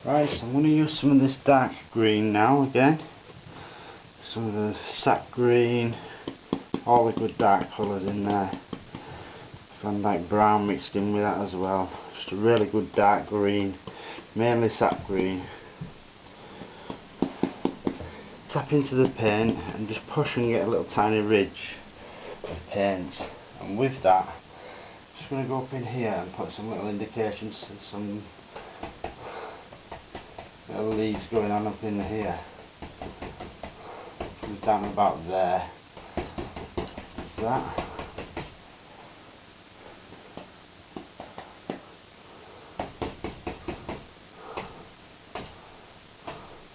Right, so I'm going to use some of this dark green now again. Some of the sap green, all the good dark colours in there. Van Dyke brown mixed in with that as well. Just a really good dark green, mainly sap green. Tap into the paint and just push and get a little tiny ridge of paint. And with that, I'm just going to go up in here and put some little indications, some little leaves going on up in here. Comes down about there. That's that.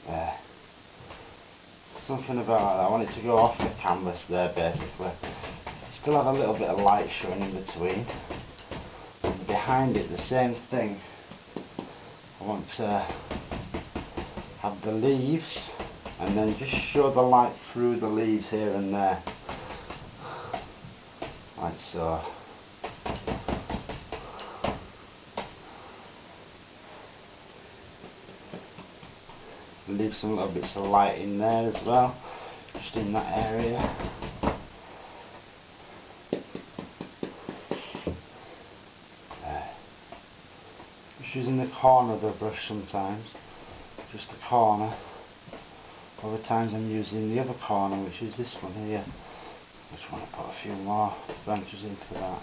There. Something about that. I want it to go off the canvas there basically. Still have a little bit of light showing in between. And behind it the same thing. I want to have the leaves and then just show the light through the leaves here and there. Like so. Leave some little bits of light in there as well, just in that area. There. Just using the corner of the brush sometimes, just the corner. Other times I'm using the other corner, which is this one here. I just want to put a few more branches into that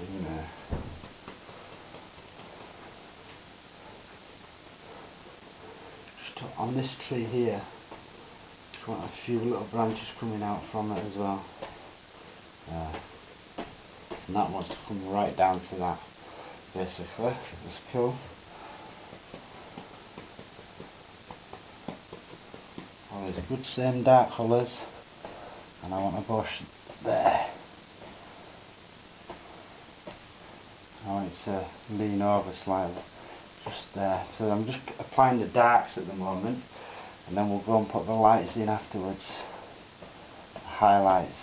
in there. On this tree here, just want a few little branches coming out from it as well. And that wants to come right down to that, basically. That's cool. All these good same dark colours, and I want a bush there. I want it to lean over slightly. Just there. So I'm just applying the darks at the moment, and then we'll go and put the lights in afterwards. The highlights.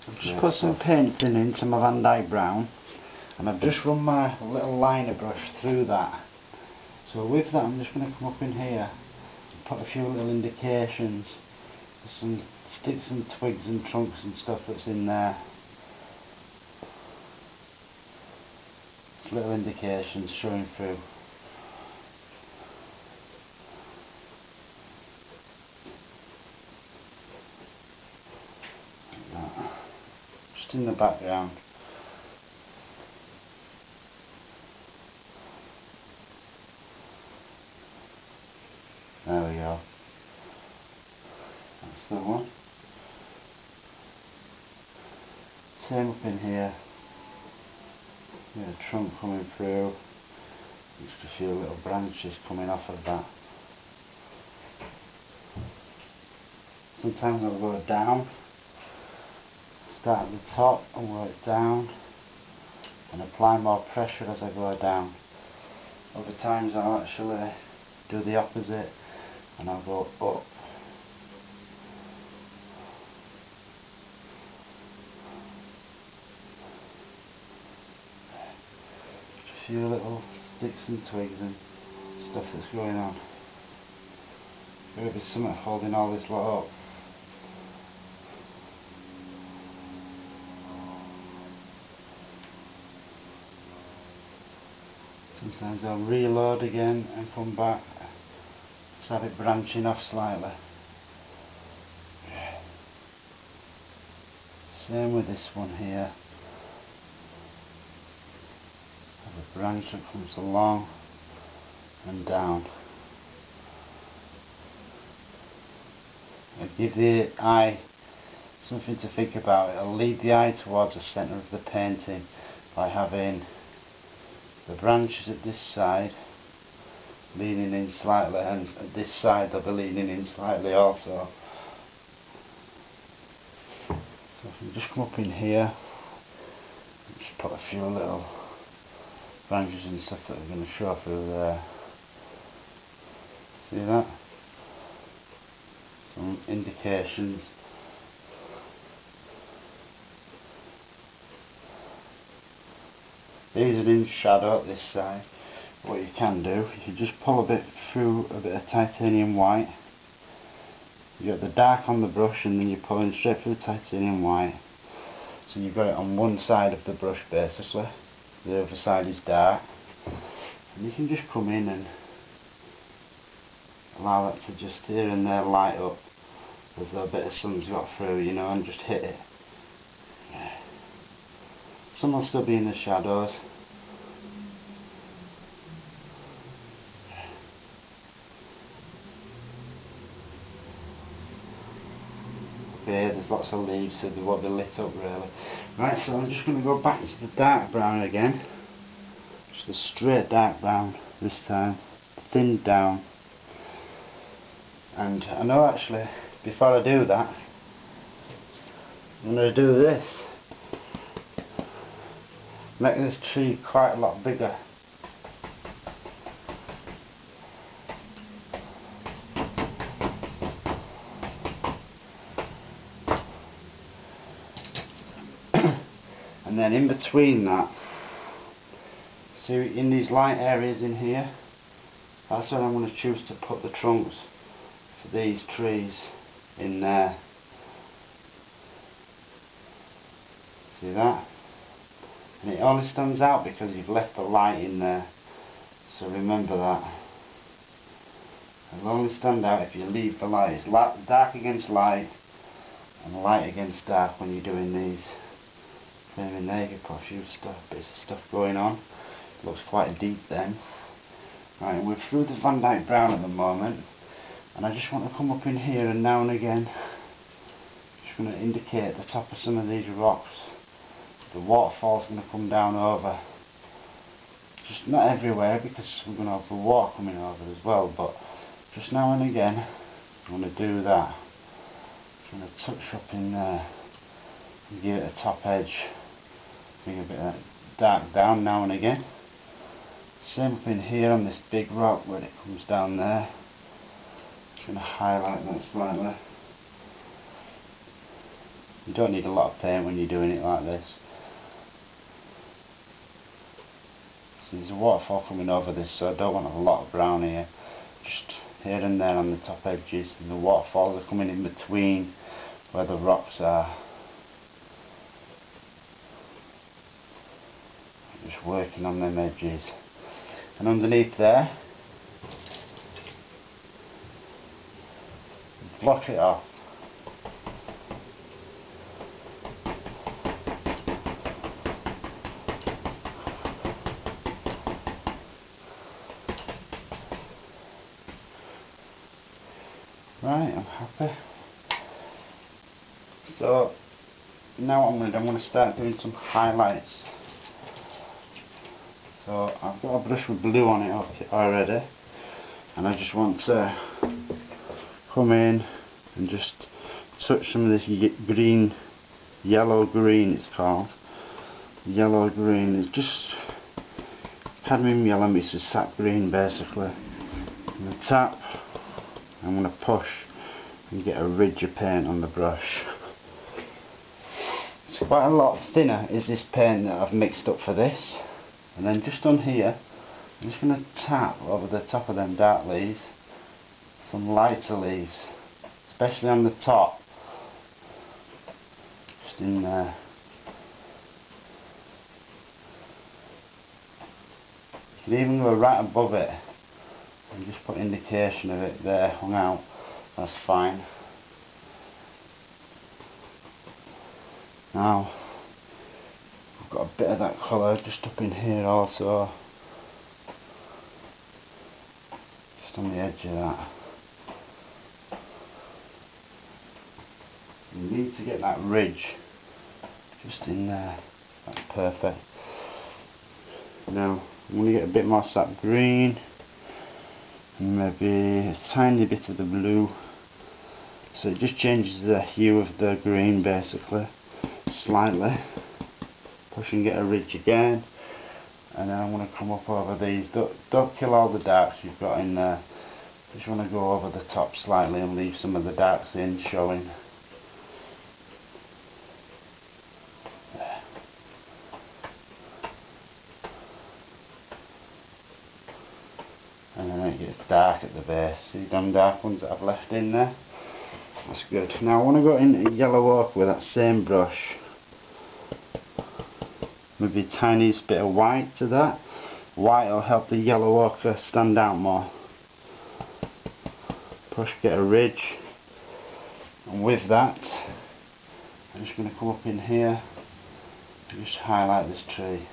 I've just put some paint thin into my Van Dyke brown, and I've just run my little liner brush through that. So with that I'm just going to come up in here and put a few little indications, some sticks and twigs and trunks and stuff that's in there. Little indications showing through. Like that. Just in the background. There we go. That's the one. Same up in here. A trunk coming through, just a few little branches coming off of that. Sometimes I'll go down, start at the top and work down and apply more pressure as I go down. Other times I'll actually do the opposite and I'll go up. A few little sticks and twigs and stuff that's going on. There'll be something holding all this lot up. Sometimes I'll reload again and come back, just have it branching off slightly. Same with this one here. A branch that comes along and down. It'll give the eye something to think about. It'll lead the eye towards the centre of the painting by having the branches at this side leaning in slightly, and at this side they'll be leaning in slightly also. So if we just come up in here and just put a few little branches and stuff that are going to show through there. See that? Some indications. These are in shadow at this side. What you can do, you can just pull a bit through a bit of titanium white. You got the dark on the brush and then you're pulling straight through titanium white. So you've got it on one side of the brush basically. The other side is dark. And you can just come in and allow that to just here and there light up as though a bit of sun's got through, you know, and just hit it. Yeah. Some will still be in the shadows. Okay, there's lots of leaves so they won't be lit up really. Right, so I'm just going to go back to the dark brown again. Just a straight dark brown this time, thinned down. And I know actually, before I do that, I'm going to do this. Make this tree quite a lot bigger. And then in between that, see in these light areas in here, that's where I'm going to choose to put the trunks for these trees in there. See that? And it only stands out because you've left the light in there. So remember that. It'll only stand out if you leave the light. It's dark against light and light against dark when you're doing these. Same in there, you can put a few bits of stuff going on. It looks quite deep then. Right, we're through the Van Dyke brown at the moment. And I just want to come up in here and now and again. Just going to indicate the top of some of these rocks. The waterfall's going to come down over. Just not everywhere because we're going to have the water coming over as well, but just now and again I'm going to do that. I'm going to touch up in there and give it a top edge. Bring a bit of that dark down now and again. Same up in here on this big rock where it comes down there. Just going to highlight that slightly. You don't need a lot of paint when you're doing it like this. So there's a waterfall coming over this, so I don't want a lot of brown here. Just here and there on the top edges, and the waterfalls are coming in between where the rocks are. Just working on them edges. And underneath there, block it off. Right, I'm happy. So now what I'm going to do, I'm going to start doing some highlights. So I've got a brush with blue on it already, and I just want to come in and just touch some of this green, yellow green it's called. Yellow green is just cadmium yellow mixed with sap green basically. I'm going to tap, I'm going to push and get a ridge of paint on the brush. It's quite a lot thinner is this paint that I've mixed up for this. And then just on here, I'm just going to tap over the top of them dark leaves some lighter leaves, especially on the top, just in there. You can even go right above it and just put indication of it there hung out, that's fine. Now I've got a bit of that colour just up in here also, just on the edge of that. You need to get that ridge just in there, that's perfect. Now I'm going to get a bit more sap green and maybe a tiny bit of the blue, so it just changes the hue of the green basically, slightly. Push and get a ridge again, and then I'm going to come up over these. Don't kill all the darks you've got in there, just want to go over the top slightly and leave some of the darks in showing. There. it gets dark at the base. See them dark ones that I've left in there? That's good. Now I want to go into yellow ochre with that same brush. Maybe a tiniest bit of white to that. White will help the yellow ochre stand out more. Push, get a ridge. And with that, I'm just going to come up in here and just highlight this tree.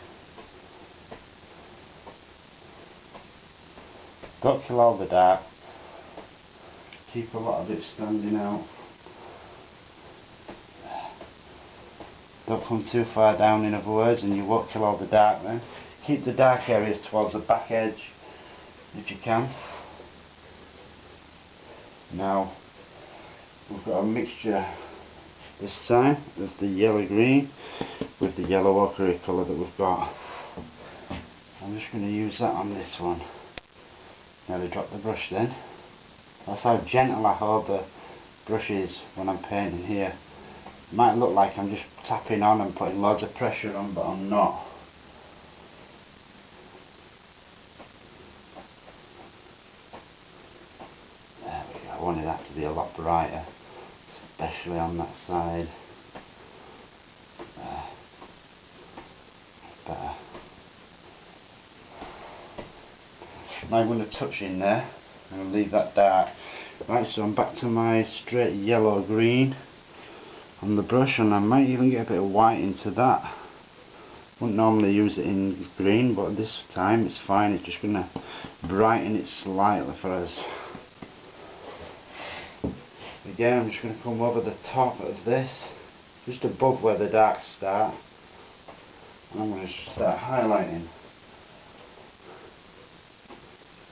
Don't kill all the dark. Keep a lot of it standing out. Don't come too far down, in other words, and you won't kill all the dark then. Keep the dark areas towards the back edge if you can. Now we've got a mixture this time of the yellow green with the yellow ochre colour that we've got. I'm just going to use that on this one. Nearly dropped the brush then. That's how gentle I hold the brushes when I'm painting here. It might look like I'm just tapping on and putting loads of pressure on, but I'm not. There we go. I wanted that to be a lot brighter, especially on that side. There. Better. Now I'm going to touch in there and leave that dark. Right, so I'm back to my straight yellow green on the brush, and I might even get a bit of white into that. Wouldn't normally use it in green, but this time it's fine. It's just going to brighten it slightly for us. Again, I'm just going to come over the top of this, just above where the darks start, and I'm going to start highlighting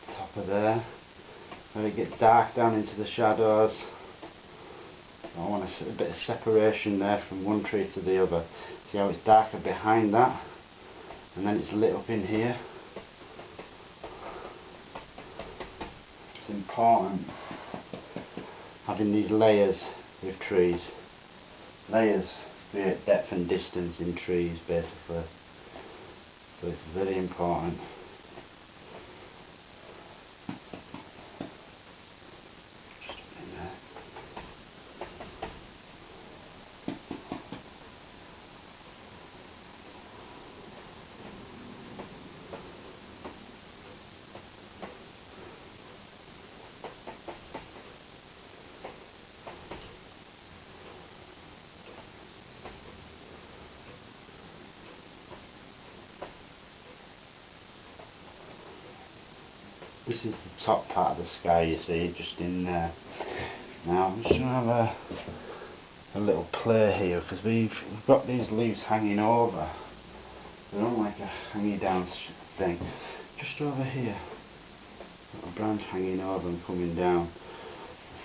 top of there. Let it get dark down into the shadows. I want a bit of separation there from one tree to the other. See how it's darker behind that, and then it's lit up in here. It's important having these layers with trees. Layers create depth and distance in trees basically, so it's very important. This is the top part of the sky, you see, just in there. Now I'm just going to have a little play here, because we've got these leaves hanging over. They don't like a hanging down thing. Just over here, got a branch hanging over and coming down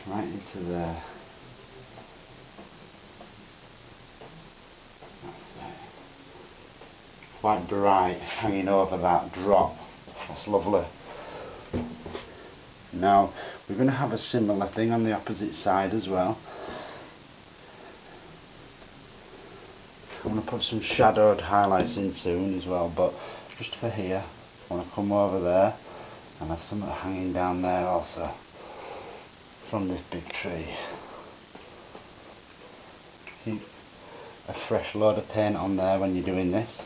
right into there. That's it. Quite bright, hanging over that drop. That's lovely. Now we're going to have a similar thing on the opposite side as well. I'm going to put some shadowed highlights in soon as well, but just for here I want to come over there and have something hanging down there also from this big tree. Keep a fresh load of paint on there when you're doing this,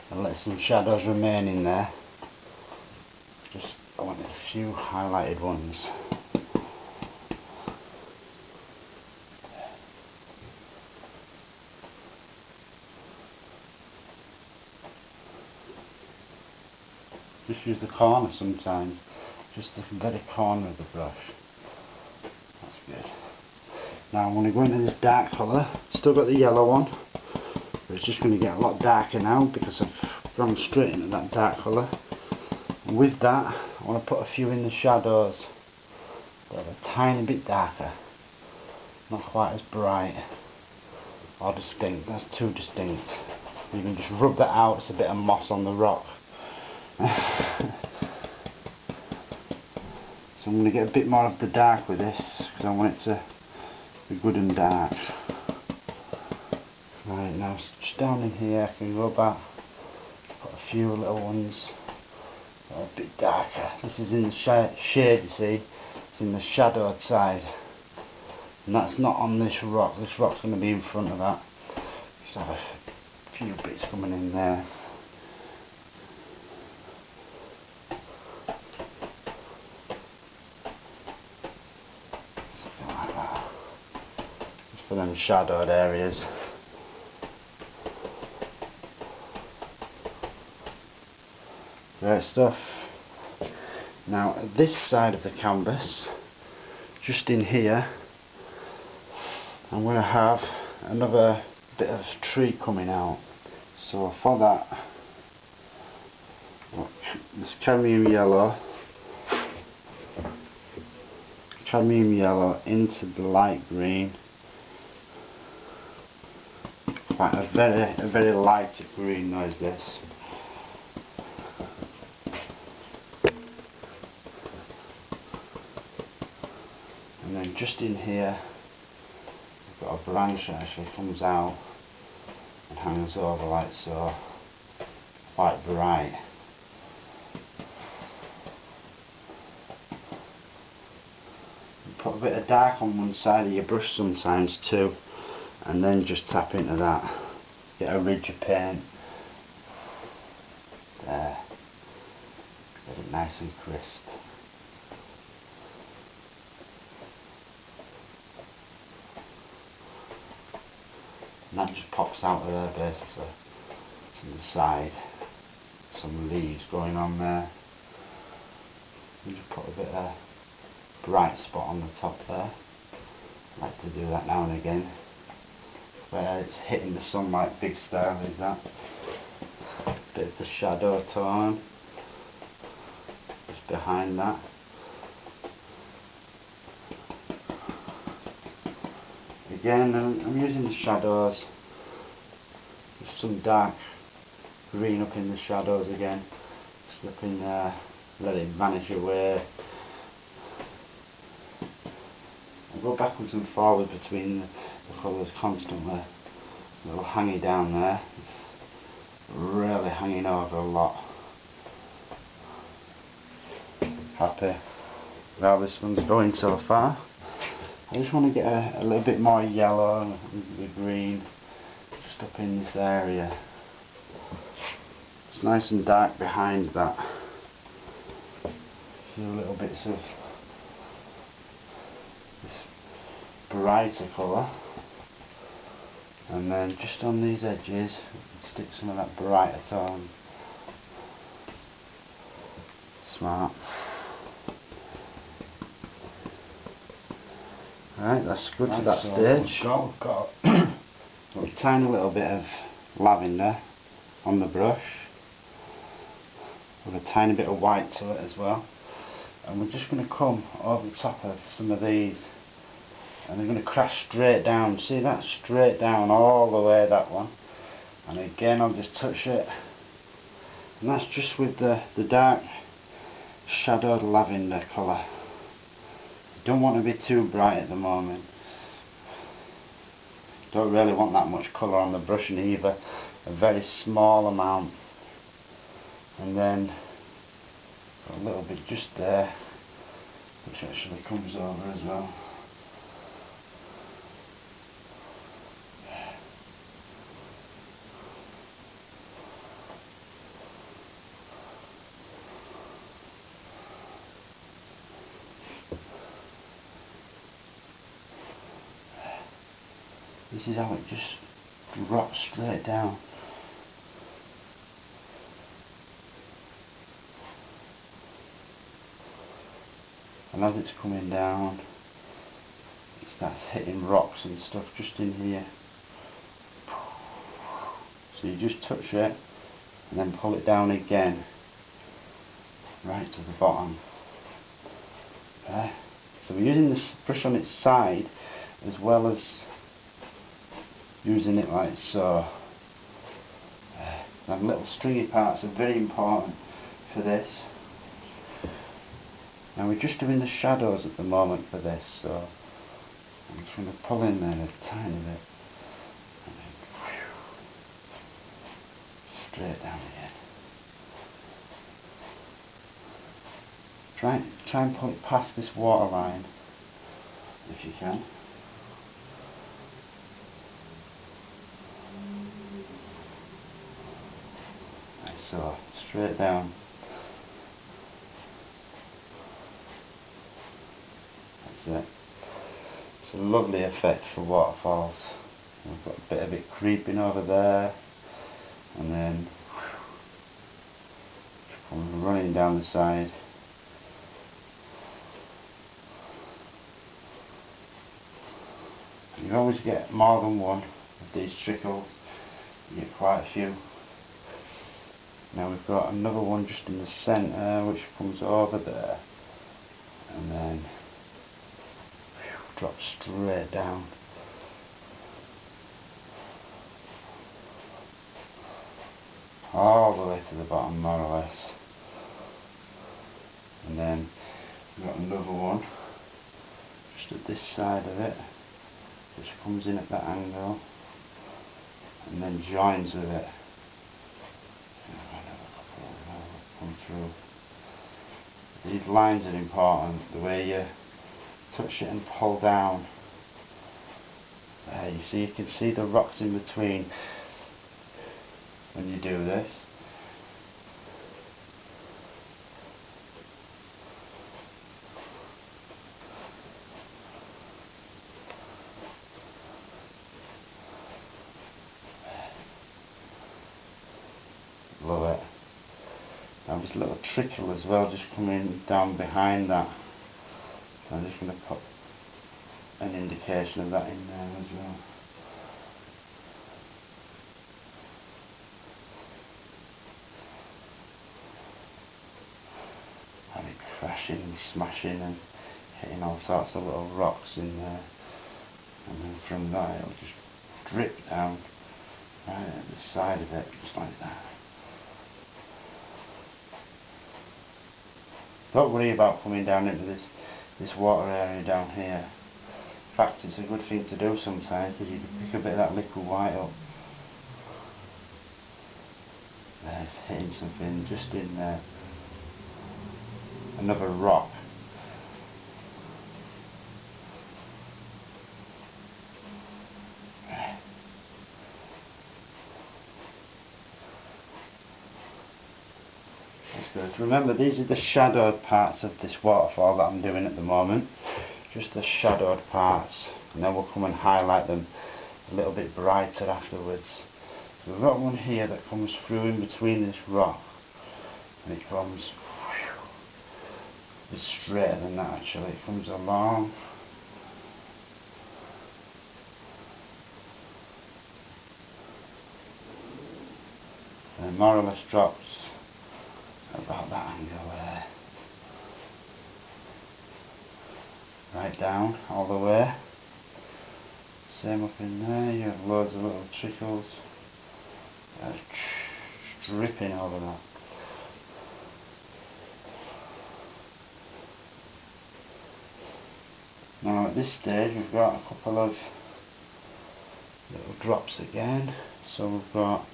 and let some shadows remain in there. I wanted a few highlighted ones. Just use the corner sometimes, just the very corner of the brush. That's good. Now I'm going to go into this dark colour. Still got the yellow one, but it's just going to get a lot darker now because I've gone straight into that dark colour. And with that, I want to put a few in the shadows, but a tiny bit darker, not quite as bright or distinct. That's too distinct. You can just rub that out. It's a bit of moss on the rock. So I'm going to get a bit more of the dark with this, because I want it to be good and dark. Right, now just down in here I can go back, Put a few little ones that are a bit darker. This is in the shade, you see. It's in the shadowed side. And that's not on this rock. This rock's going to be in front of that. Just have a few bits coming in there. Something like that. Just for them shadowed areas. Great stuff. Now this side of the canvas, just in here, I'm going to have another bit of tree coming out. So for that, look, this cadmium yellow into the light green, quite a very lighter green though is this. And then just in here I've got a branch that actually comes out and hangs over like so, quite bright. You put a bit of dark on one side of your brush sometimes too, and then just tap into that, get a ridge of paint there, get it nice and crisp. And that just pops out of there basically, to the side, some leaves going on there. And just put a bit of bright spot on the top there. I like to do that now and again, where it's hitting the sunlight big style is that. Bit of the shadow tone, just behind that. Again, I'm using the shadows, just some dark green up in the shadows again, slip in there, let it vanish away. I go backwards and forwards between the colours constantly, a little hangy down there, it's really hanging over a lot. Happy with how this one's going so far. I just want to get a little bit more yellow and the green just up in this area. It's nice and dark behind that. A few little bits of this brighter colour, and then just on these edges stick some of that brighter tones. Smart. Right, that's good for that stage. We've got a tiny little bit of lavender on the brush with a tiny bit of white to it as well, and we're just going to come over the top of some of these and they're going to crash straight down. See that? Straight down all the way, that one. And again I'll just touch it, and that's just with the dark shadowed lavender colour. Don't want to be too bright at the moment. Don't really want that much colour on the brushing either. A very small amount. And then a little bit just there, which actually comes over as well. This is how it just drops straight down. And as it's coming down, it starts hitting rocks and stuff just in here. So you just touch it and then pull it down again, right to the bottom. Okay. So we're using this brush on its side as well as using it like so. And little stringy parts are very important for this. Now we're just doing the shadows at the moment for this, so I'm just going to pull in there a tiny bit and then straight down again. Try and pull it past this water line if you can. Like so, straight down. That's it. It's a lovely effect for waterfalls. We've got a bit of it creeping over there, and then running down the side. You always get more than one of these trickles. You get quite a few. Now we've got another one just in the centre which comes over there and then drops straight down. All the way to the bottom, more or less. And then we've got another one just at this side of it which comes in at that angle and then joins with it. Come through. These lines are important, the way you touch it and pull down. You see, you can see the rocks in between when you do this. Love it. Now this little trickle as well just coming down behind that. So I'm just going to put an indication of that in there as well. Have it crashing and smashing and hitting all sorts of little rocks in there. And then from that it'll just drip down right at the side of it, just like that. Don't worry about coming down into this water area down here. In fact, it's a good thing to do sometimes because you can pick a bit of that liquid white up. There, it's hitting something just in there. Another rock. Good. Remember, these are the shadowed parts of this waterfall that I'm doing at the moment, just the shadowed parts, and then we'll come and highlight them a little bit brighter afterwards. So we've got one here that comes through in between this rock, and it comes a bit straighter than that actually. It comes along and more or less drops about that angle there. Right down all the way. Same up in there, you have loads of little trickles dripping over that. Now at this stage we've got a couple of little drops again. So we've got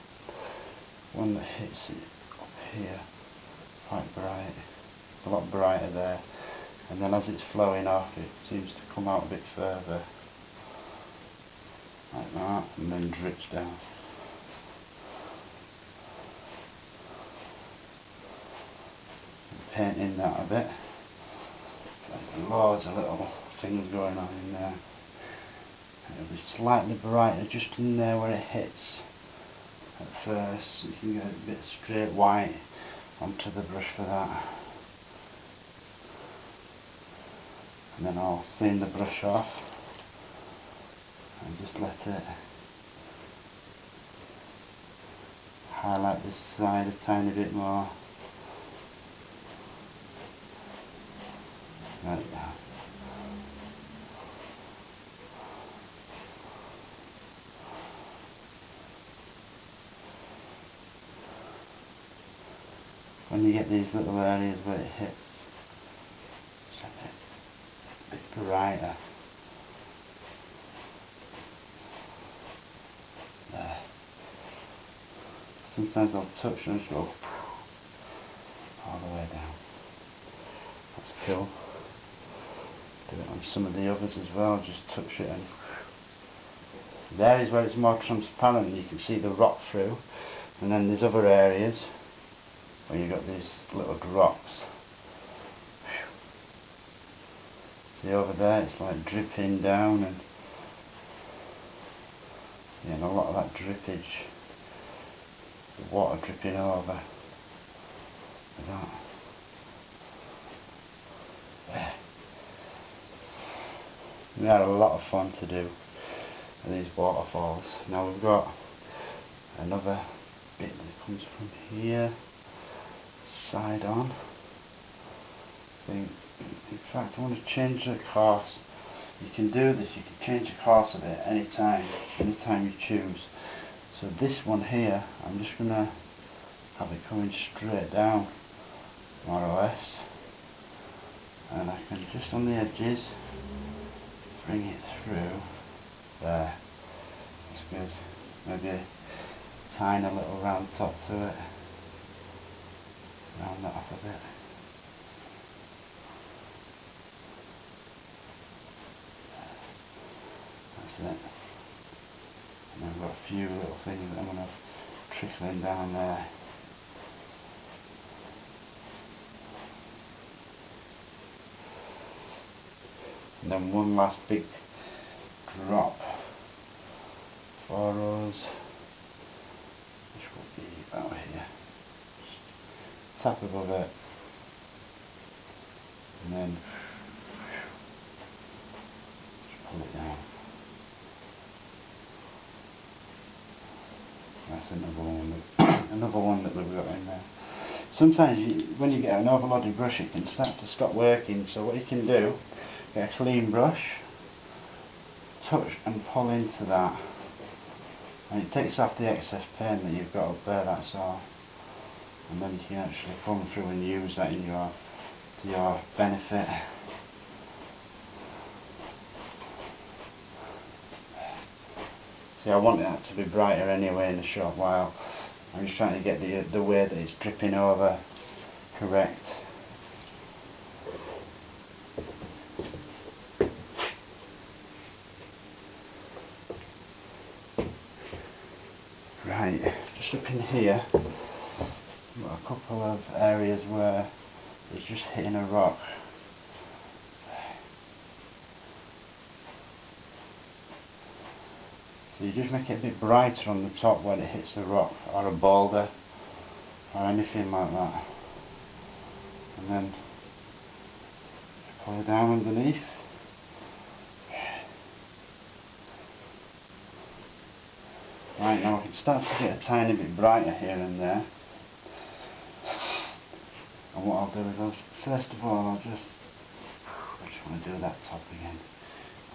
one that hits it up here, quite bright, a lot brighter there, and then as it's flowing off it seems to come out a bit further like that and then drips down. Painting that a bit, like loads of little things going on in there. It'll be slightly brighter just in there where it hits at first, so you can get a bit straight white onto the brush for that. And then I'll clean the brush off and just let it highlight this side a tiny bit more. Like that. When you get these little areas where it hits, it's a bit brighter. There. Sometimes I'll touch and just go all the way down. That's cool. Do it on some of the others as well, just touch it and there is where it's more transparent, you can see the rock through, and then there's other areas where you've got these little drops. See over there, it's like dripping down, and yeah, and a lot of that drippage, the water dripping over like that. There. We had a lot of fun to do with these waterfalls. Now we've got another bit that comes from here, side on. In fact, I want to change the course. You can do this, you can change the course of it anytime you choose. So this one here, I'm just going to have it coming straight down, more or less. And I can just on the edges bring it through there. That's good. Maybe a tiny little round top to it. Round that off a bit. That's it. And then I've got a few little things that I'm going to trickling down there. And then one last big drop for us, which will be about here. Just tap above it, and then just pull it down. That's another one that we've got in there. Sometimes when you get an overloaded brush, it can start to stop working. So what you can do, get a clean brush, touch and pull into that, and it takes off the excess paint that you've got up there, that's all. And then you can actually come through and use that in to your benefit. See, I want that to be brighter anyway in a short while. I'm just trying to get the way that it's dripping over correct. Right, just up in here, I've got a couple of areas where it's just hitting a rock. So you just make it a bit brighter on the top when it hits a rock or a boulder or anything like that. And then pull it down underneath. Right, now I can start to get a tiny bit brighter here and there. And what I'll do is, first of all, I just want to do that top again.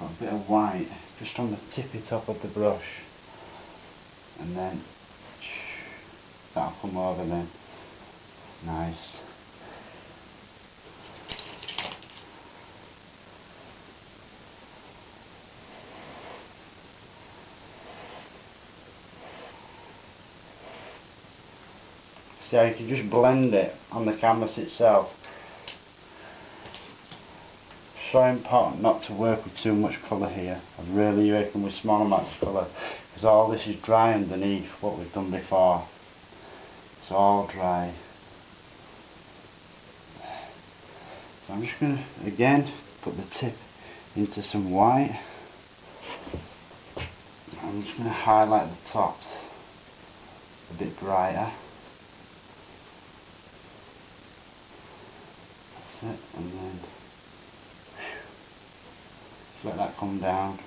Got a bit of white just on the tippy top of the brush, and then that'll come over then. Nice. See how you can just blend it on the canvas itself. So important not to work with too much colour here. I'm really working with small amounts of colour, because all this is dry underneath what we've done before. It's all dry. So I'm just going to again put the tip into some white. I'm just going to highlight the tops a bit brighter. That's it, and then let that come down.